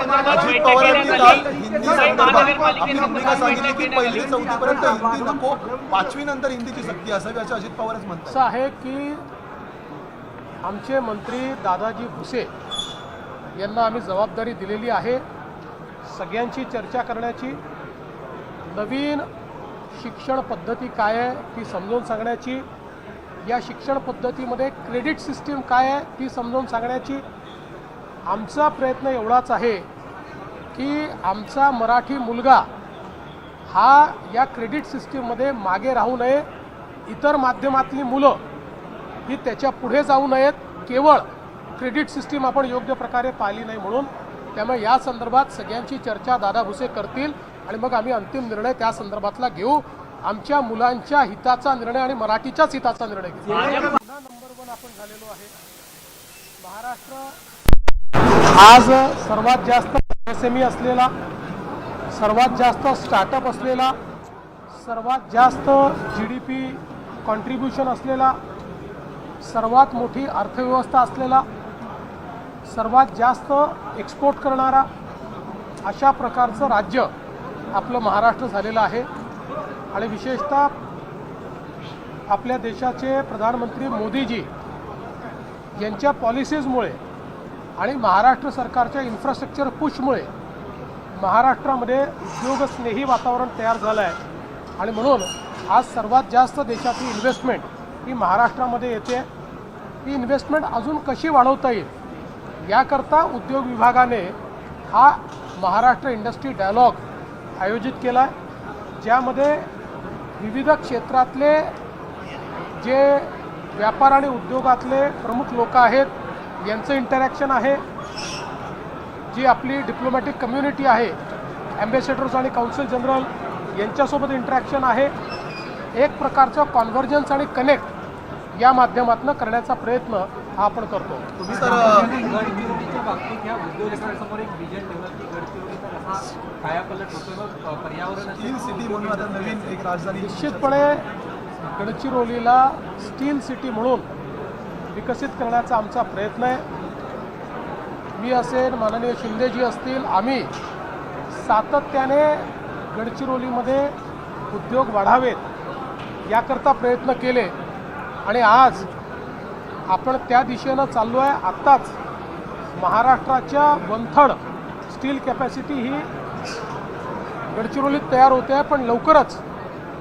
अजित पवारांनी काल हिंदी संदर्भात आपली भूमिका सांगितली की पहिली चौथीपर्यंत हिंदी नको, 5वी नंतर हिंदीची सक्ती असावी असं अजित पवारच म्हणतात. असं आहे की आमचे मंत्री दादाजी भुसे यांना आम्ही जबाबदारी दिलेली आहे सगळ्यांची चर्चा करण्याची, नवीन शिक्षण पद्धती काय आहे ती समजावून सांगण्याची, या शिक्षण पद्धतीमध्ये क्रेडिट सिस्टीम काय आहे ती समजावून सांगण्याची. आमचा प्रयत्न एवढाच आहे की आमचा मराठी मुलगा हा या क्रेडिट सिस्टीममध्ये मागे राहू नये, इतर माध्यमातली मुलं ही त्याच्या पुढे जाऊ नयेत, केवळ क्रेडिट सिस्टीम आपण योग्य प्रकारे पाहिली नाही म्हणून. त्यामुळे या संदर्भात सगळ्यांची चर्चा दादा भुसे करतील आणि मग आम्ही अंतिम निर्णय त्या संदर्भातला घेऊ. आमच्या मुलांच्या हिताचा निर्णय आणि मराठीच्याच हिताचा निर्णय घेऊ. नंबर 1 आपण झालेलो आहे. महाराष्ट्र आज सर्वात जास्त SME असलेला, सर्वात जास्त स्टार्टअप असलेला, सर्वात जास्त GDP कॉन्ट्रीब्युशन असलेला, सर्वात मोठी अर्थव्यवस्था असलेला, सर्वात जास्त एक्सपोर्ट करणारा अशा प्रकारचं राज्य आपलं महाराष्ट्र झालेलं आहे. आणि विशेषतः आपल्या देशाचे प्रधानमंत्री मोदीजी यांच्या पॉलिसीजमुळे आणि महाराष्ट्र सरकारच्या इन्फ्रास्ट्रक्चर पुशमुळे महाराष्ट्रामध्ये उद्योगस्नेही वातावरण तयार झालं आहे. आणि म्हणून आज सर्वात जास्त देशाची इन्व्हेस्टमेंट ही महाराष्ट्रामध्ये येते. ही इन्व्हेस्टमेंट अजून कशी वाढवता येईल याकरता उद्योग विभागाने हा महाराष्ट्र इंडस्ट्री डायलॉग आयोजित केला आहे, ज्यामध्ये विविध क्षेत्रातले जे व्यापार आणि उद्योगातले प्रमुख लोक आहेत यांचं इंटरॅक्शन आहे, जी आपली डिप्लोमॅटिक कम्युनिटी आहे, ॲम्बेसेडर्स आणि कौन्सिल जनरल यांच्यासोबत इंटरॅक्शन आहे. एक प्रकारचं कॉन्व्हर्जन्स आणि कनेक्ट या माध्यमातून करण्याचा प्रयत्न हा आपण करतो. गडचिरोलीच्या बाबतीत या उद्योजकांसमोर एक विजन ठेवलं की गडचिरोलीचा कसा कायापालट होतो, पर्यावरण स्टील सिटी म्हणून आता नवीन एक राजधानी निश्चितपणे गडचिरोलीला स्टील सिटी म्हणून विकसित करण्याचा आमचा प्रयत्न आहे. मी असेल, माननीय शिंदेजी असतील, आम्ही सातत्याने गडचिरोलीमध्ये उद्योग वाढावेत याकरता प्रयत्न केले आणि आज आपण त्या दिशेनं चाललो आहे. आत्ताच महाराष्ट्राच्या 1/3 स्टील कॅपॅसिटी ही गडचिरोलीत तयार होते आहे, पण लवकरच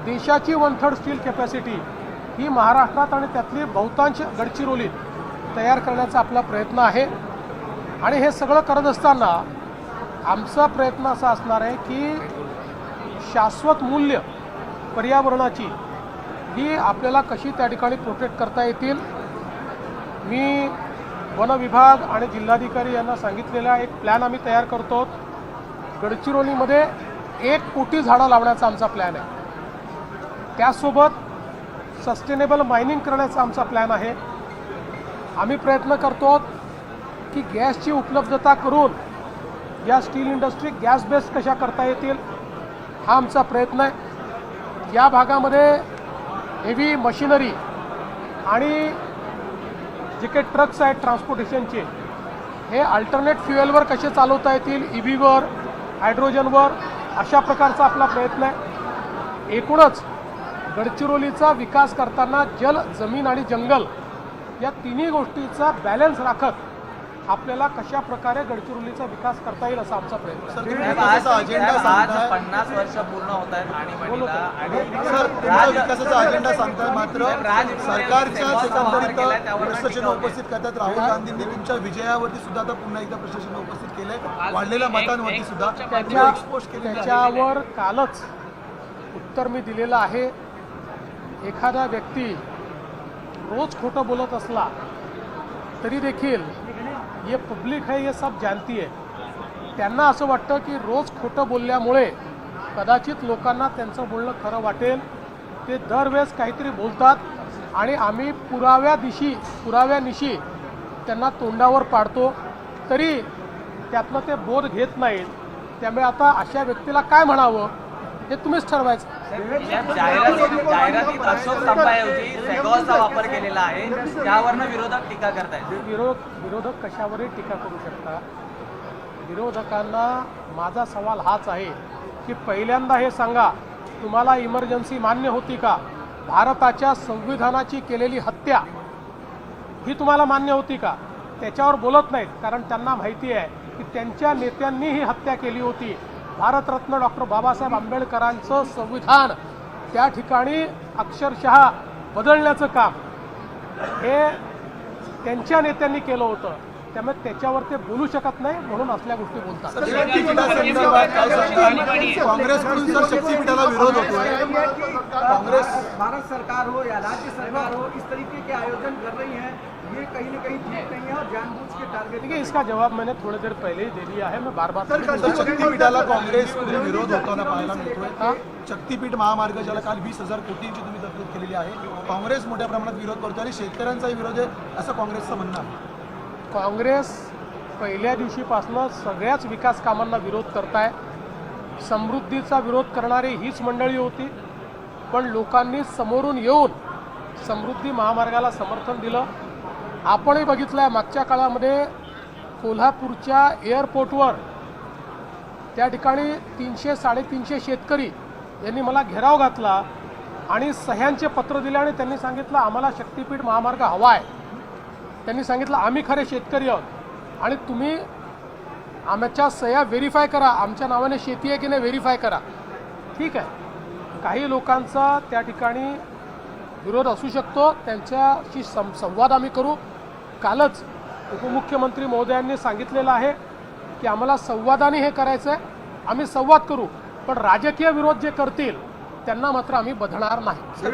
देशाची 1/3 स्टील कॅपॅसिटी ही महाराष्ट्रात आणि त्यातली बहुतांश गडचिरोलीत तयार करण्याचा आपला प्रयत्न आहे. आणि हे सगळं करत असताना आमचा प्रयत्न असा असणार आहे की शाश्वत मूल्य पर्यावरणाची ही आपल्याला कशी त्या ठिकाणी प्रोटेक्ट करता येतील. मी वन विभाग आणि जिल्हाधिकारी यांना सांगितलेला एक प्लॅन आम्ही तयार करतो. गडचिरोलीमध्ये 1 कोटी झाडं लावण्याचा आमचा प्लॅन आहे. त्यासोबत सस्टेनेबल मायनिंग करण्याचा आमचा प्लॅन आहे. आम्ही प्रयत्न करतो की गॅसची उपलब्धता करून या स्टील इंडस्ट्री गॅस बेस्ड कशा करता येतील हा आमचा प्रयत्न आहे. या भागामध्ये हेवी मशिनरी आणि जे काही ट्रक्स आहेत ट्रान्सपोर्टेशनचे हे अल्टरनेट फ्युएलवर कसे चालवता येतील, EVवर, हायड्रोजनवर, अशा प्रकारचा आपला प्रयत्न आहे. एकूणच गडचिरोलीचा विकास करताना जल, जमीन आणि जंगल या तिन्ही गोष्टीचा बॅलन्स राखत आपल्याला कशा प्रकारे गडचिरोलीचा विकास करता येईल असा आमचा प्रयत्न. आज 50 वर्ष पूर्ण होत आहेत आणीबाणीला आणि विकासाचा अजेंडा सांगताय, मात्र सरकारच्या एकंदरीत प्रशासन उपस्थित करतात. राहुल गांधींनी तुमच्या विजयावरती सुद्धा आता पुन्हा एकदा प्रशासन उपस्थित केलंय, वाढलेल्या मतांवरती सुद्धा एक्सपोज केले. त्याच्यावर कालच उत्तर मी दिलेलं आहे. एखादा व्यक्ती रोज खोटं बोलत असला तरी देखील ये पब्लिक है, ये सब जानती है. त्यांना असं वाटतं की रोज खोटं बोलल्यामुळे कदाचित लोकांना त्यांचं बोलणं खरं वाटेल. ते दरवेळेस काहीतरी बोलतात आणि आम्ही पुराव्यानिशी त्यांना तोंडावर पाडतो, तरी त्यातनं ते बोध घेत नाहीत. त्यामुळे आता अशा व्यक्तीला काय म्हणावं हे तुम्हीच ठरवायचं. जाहिरातीत अशोक स्तंभाऐवजी सेगॉलचा वापर केलेला आहे, त्यावरनं विरोधक टीका करतायत. विरोधक कशावरही टीका करू शकतात. विरोधकांना माझा सवाल हाच आहे की पहिल्यांदा हे सांगा, तुम्हाला इमर्जन्सी मान्य होती का? भारताच्या संविधानाची केलेली हत्या ही तुम्हाला मान्य होती का? त्याच्यावर बोलत नाहीत, कारण त्यांना माहिती आहे की त्यांच्या नेत्यांनी ही हत्या केली होती. भारतरत्न डॉक्टर बाबासाहेब आंबेडकरांचं संविधान त्या ठिकाणी अक्षरशः बदलण्याचं काम हे त्यांच्या नेत्यांनी केलं होतं. त्यामुळे त्याच्यावर ते बोलू शकत नाही, म्हणून असल्या गोष्टी बोलतात. शक्तीपीठासंदर्भात काय सांगता? काँग्रेसकडून सर शक्तीपीठाला विरोध होतोय. कांग्रेस भारत सरकार हो या राज्य सरकार हो, इस तरीके के आयोजन कर रही है, ये कहीं न कहीं ठीक नहीं है और जानबूझ के टारगेट। देखिए, इसका जवाब मैंने थोड़ी देर पहले ही दे दिया है. मैं बार बार सर, शक्तीपीठाला काँग्रेसकडून विरोध होताना पाहायला मिळतोय. शक्तीपीठ महामार्ग ज्याला काल 20,000 कोटींची तुम्ही तरतूद केलेली आहे, काँग्रेस मोठ्या प्रमाणात विरोध करतो आणि शेतकऱ्यांचाही विरोध आहे असं काँग्रेसचं म्हणणं आहे. काँग्रेस पहिल्या दिवशीपासून सगळ्याच विकास कामांना विरोध करताय. समृद्धीचा विरोध करणारी हीच मंडळी होती, पण लोकांनी समोरून येऊन समृद्धी महामार्गाला समर्थन दिलं. आपणही बघितलं आहे मागच्या काळामध्ये कोल्हापूरच्या एअरपोर्टवर त्या ठिकाणी 300-350 शेतकरी यांनी मला घेराव घातला आणि सह्यांचे पत्र दिले आणि त्यांनी सांगितलं आम्हाला शक्तीपीठ महामार्ग हवा आहे. त्यांनी सांगितलं आम्ही खरे शेतकरी आहोत आणि तुम्ही आमच्या सह्या व्हेरीफाय करा, आमच्या नावाने शेती आहे की नाही व्हेरीफाय करा. ठीक आहे, काही लोकांचा त्या ठिकाणी विरोध असू शकतो, त्यांच्याशी संवाद आम्ही करू. कालच उपमुख्यमंत्री महोदयांनी सांगितलेलं आहे की आम्हाला संवादाने हे करायचं आहे, आम्ही संवाद करू, पण राजकीय विरोध जे करतील त्यांना मात्र आम्ही बधणार नाही.